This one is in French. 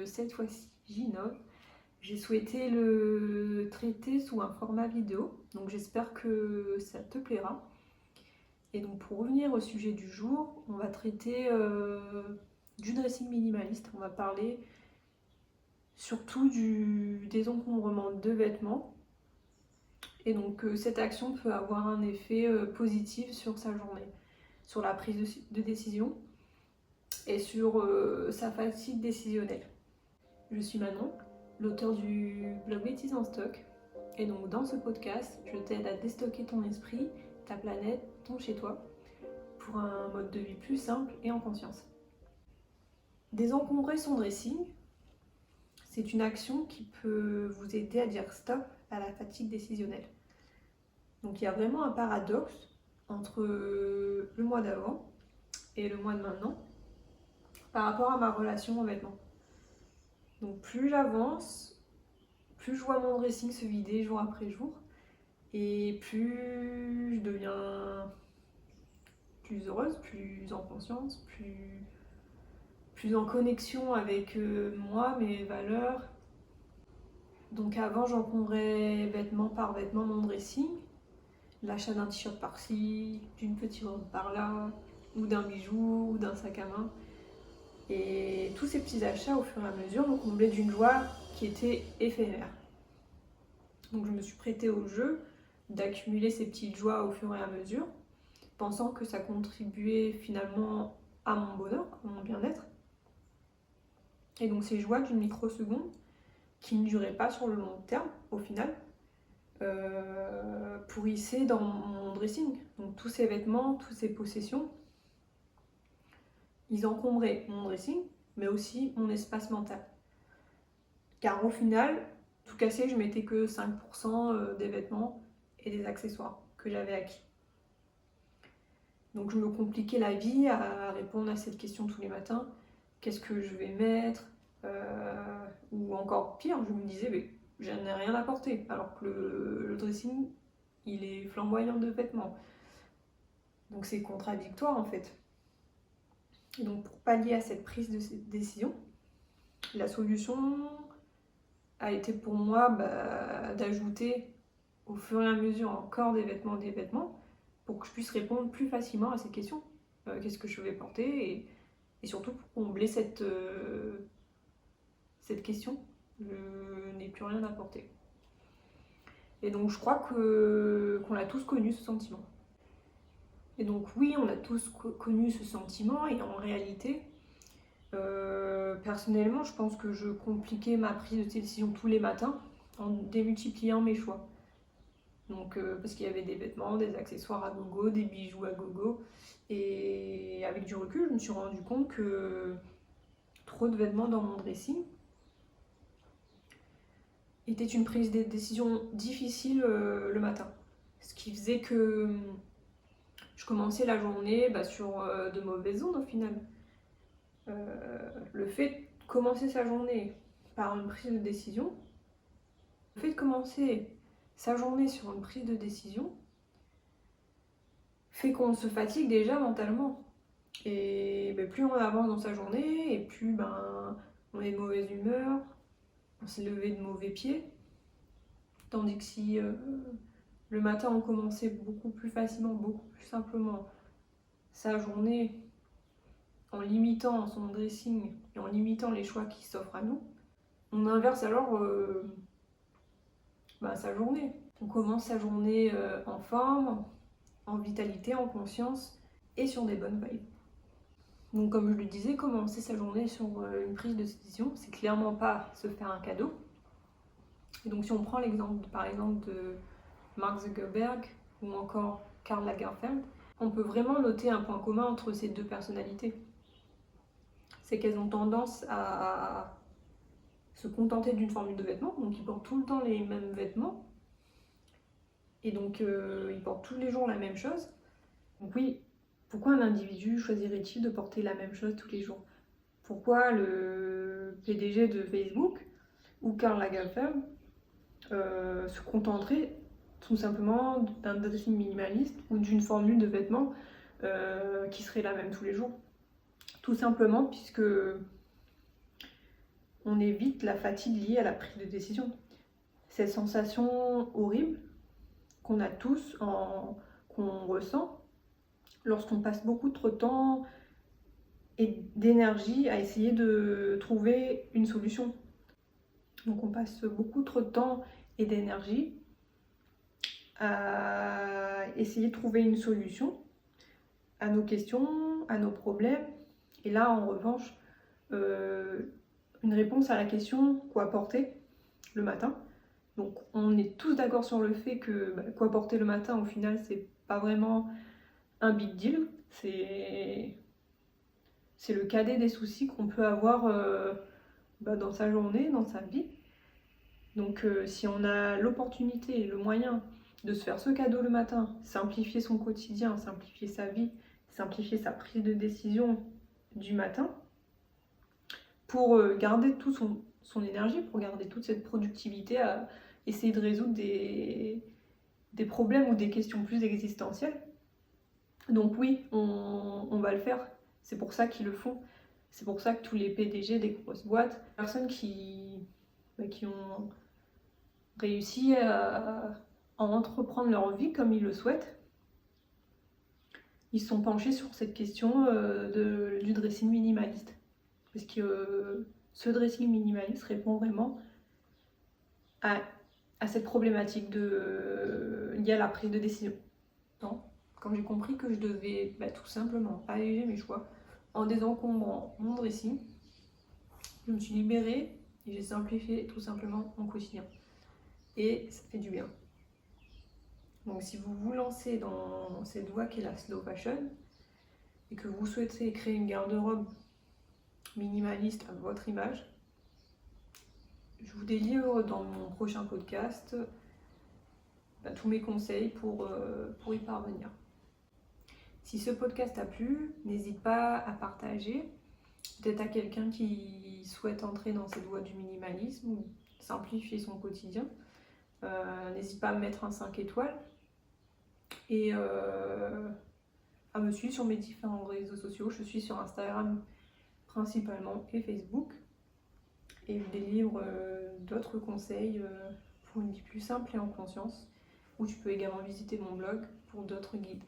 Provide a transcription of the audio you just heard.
cette fois-ci j'innove. J'ai souhaité le traiter sous un format vidéo, donc j'espère que ça te plaira. Et donc pour revenir au sujet du jour, on va traiter du dressing minimaliste. On va parler surtout du désencombrement de vêtements. Et donc cette action peut avoir un effet positif sur sa journée, sur la prise de décision et sur sa fatigue décisionnelle. Je suis Manon, l'auteur du blog Bêtises en stock. Et donc dans ce podcast, je t'aide à déstocker ton esprit, ta planète, ton chez-toi, pour un mode de vie plus simple et en conscience. Désencombrer son dressing, c'est une action qui peut vous aider à dire stop à la fatigue décisionnelle. Donc il y a vraiment un paradoxe entre le mois d'avant et le mois de maintenant par rapport à ma relation aux vêtements. Donc plus j'avance, plus je vois mon dressing se vider jour après jour et plus je deviens plus heureuse, plus en conscience, plus en connexion avec moi, mes valeurs. Donc avant j'encombrais vêtement par vêtement mon dressing, l'achat d'un t-shirt par-ci, d'une petite robe par-là, ou d'un bijou, ou d'un sac à main. Et tous ces petits achats au fur et à mesure me comblaient d'une joie qui était éphémère. Donc je me suis prêtée au jeu d'accumuler ces petites joies au fur et à mesure, pensant que ça contribuait finalement à mon bonheur, à mon bien-être. Et donc ces joies d'une microseconde qui ne duraient pas sur le long terme au final, pourrissaient dans mon dressing. Donc tous ces vêtements, toutes ces possessions, ils encombraient mon dressing, mais aussi mon espace mental. Car au final, tout cassé, je mettais que 5% des vêtements et des accessoires que j'avais acquis. Donc je me compliquais la vie à répondre à cette question tous les matins. Qu'est-ce que je vais mettre ou encore pire, je me disais, mais je n'ai rien à porter. Alors que le dressing, il est flamboyant de vêtements. Donc c'est contradictoire en fait. Et donc pour pallier à cette prise de décision, la solution a été pour moi d'ajouter au fur et à mesure encore des vêtements pour que je puisse répondre plus facilement à ces questions. Qu'est-ce que je vais porter et surtout pour combler cette question, je n'ai plus rien à porter. Et donc je crois qu'on a tous connu ce sentiment. Et donc oui, on a tous connu ce sentiment et en réalité, personnellement, je pense que je compliquais ma prise de décision tous les matins en démultipliant mes choix. Donc parce qu'il y avait des vêtements, des accessoires à gogo, des bijoux à gogo. Et avec du recul, je me suis rendu compte que trop de vêtements dans mon dressing était une prise de décision difficile le matin. Ce qui faisait que je commençais la journée sur de mauvaises ondes au final. Le fait de commencer sa journée par une prise de décision, le fait de commencer sa journée sur une prise de décision fait qu'on se fatigue déjà mentalement. Et plus on avance dans sa journée, et plus on est de mauvaise humeur, on s'est levé de mauvais pieds. Tandis que si le matin on commençait beaucoup plus facilement, beaucoup plus simplement sa journée en limitant son dressing et en limitant les choix qui s'offrent à nous, on inverse alors sa journée. On commence sa journée en forme, en vitalité, en conscience et sur des bonnes vibes. Donc comme je le disais, commencer sa journée sur une prise de décision, c'est clairement pas se faire un cadeau. Et donc si on prend l'exemple par exemple de Mark Zuckerberg ou encore Karl Lagerfeld, on peut vraiment noter un point commun entre ces deux personnalités. C'est qu'elles ont tendance à se contenter d'une formule de vêtements, donc ils portent tout le temps les mêmes vêtements, et donc ils portent tous les jours la même chose. Donc oui, pourquoi un individu choisirait-il de porter la même chose tous les jours ? Pourquoi le PDG de Facebook ou Karl Lagerfeld se contenterait tout simplement d'un dressing minimaliste ou d'une formule de vêtements qui serait la même tous les jours ? Tout simplement puisque on évite la fatigue liée à la prise de décision. Cette sensation horrible qu'on a tous, qu'on ressent lorsqu'on passe beaucoup trop de temps et d'énergie à essayer de trouver une solution. Donc on passe beaucoup trop de temps et d'énergie à essayer de trouver une solution à nos questions, à nos problèmes. Et là, en revanche, une réponse à la question quoi porter le matin. Donc on est tous d'accord sur le fait que quoi porter le matin, au final, c'est pas vraiment un big deal. C'est le cadet des soucis qu'on peut avoir dans sa journée, dans sa vie. Donc si on a l'opportunité et le moyen de se faire ce cadeau le matin, simplifier son quotidien, simplifier sa vie, simplifier sa prise de décision du matin, pour garder toute son énergie, pour garder toute cette productivité à essayer de résoudre des problèmes ou des questions plus existentielles. Donc oui, on va le faire. C'est pour ça qu'ils le font. C'est pour ça que tous les PDG des grosses boîtes, personnes qui ont réussi à entreprendre leur vie comme ils le souhaitent, ils se sont penchés sur cette question du dressing minimaliste. Parce que ce dressing minimaliste répond vraiment à cette problématique liée à la prise de décision. Quand j'ai compris que je devais tout simplement alléger mes choix en désencombrant mon dressing, je me suis libérée et j'ai simplifié tout simplement mon quotidien. Et ça fait du bien. Donc si vous vous lancez dans cette voie qu'est la slow fashion et que vous souhaitez créer une garde-robe minimaliste à votre image, je vous délivre dans mon prochain podcast tous mes conseils pour y parvenir. Si ce podcast a plu, n'hésite pas à partager, peut-être à quelqu'un qui souhaite entrer dans cette voie du minimalisme ou simplifier son quotidien. N'hésite pas à me mettre un 5 étoiles et à me suivre sur mes différents réseaux sociaux. Je suis sur Instagram principalement et Facebook. Et je délivre d'autres conseils pour une vie plus simple et en conscience, où tu peux également visiter mon blog pour d'autres guides.